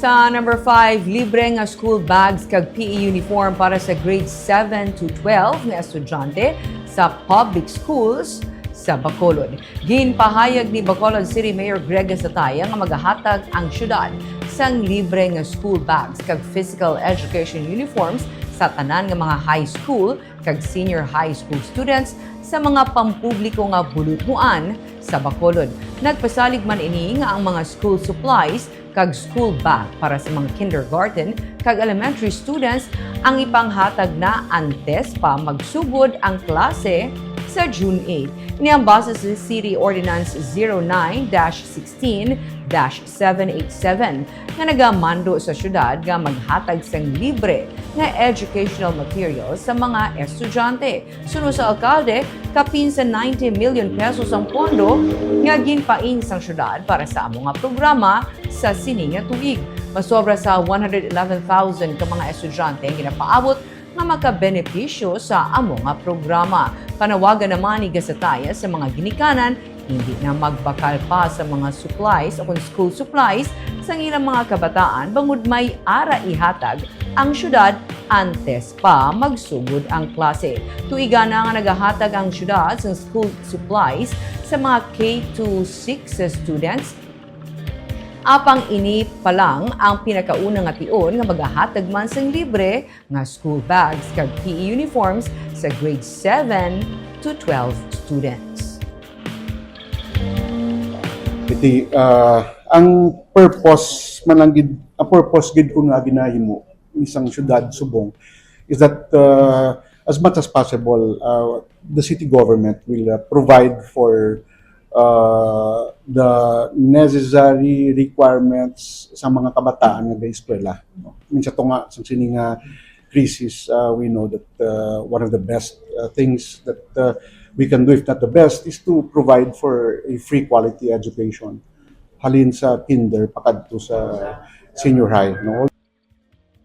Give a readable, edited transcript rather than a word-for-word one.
Sa number 5, libre nga school bags kag PE uniform para sa grade 7 to 12 nga estudyante sa public schools sa Bacolod. Ginpahayag ni Bacolod City Mayor Greg Sataya nga magahatag ang syudad sang libre nga school bags kag physical education uniforms sa tanan nga mga high school kag senior high school students sa mga pampubliko nga buluthuan sa Bacolod. Nagpasalig man ini nga ang mga school supplies kag school bag para sa mga kindergarten kag elementary students ang ipanghatag na antes pa magsugod ang klase sa June 8. Ini ang base sa City Ordinance 09-16-787 nga nagamando sa syudad nga maghatag sang libre nga educational materials sa mga estudyante. Sunod sa alkalde, kapin sa 90 million pesos ang pondo nga ginpain sang syudad para sa amo nga programa sa sini nga tuig. Masobra sa 111,000 ka mga estudyante ang ginapaabot nga makabenepisyo sa amo nga programa. Panawagan naman ni Gasataya sa mga ginikanan hindi na magbakal pa sa mga supplies o school supplies sa ilang mga kabataan bangod may ara ihatag ang syudad antes pa magsugod ang klase. Tuiga na nga nagahatag ang syudad sa school supplies sa mga K-6 students. Apang ini pa lang ang pinakaunang nga tion nga magahatag man sang libre nga school bags kag PE uniforms sa grade 7 to 12 students. Iti ang purpose man lang gid ang purpose gid ko nga ginahimo isang syudad Subong is that as much as possible the city government will provide for the necessary requirements sa mga kabataan nga eskwela. Minsan to nga sa sini nga crisis, we know that one of the best things that we can do, if not the best, is to provide for a free quality education. Halin sa kinder pakadto sa senior high. No?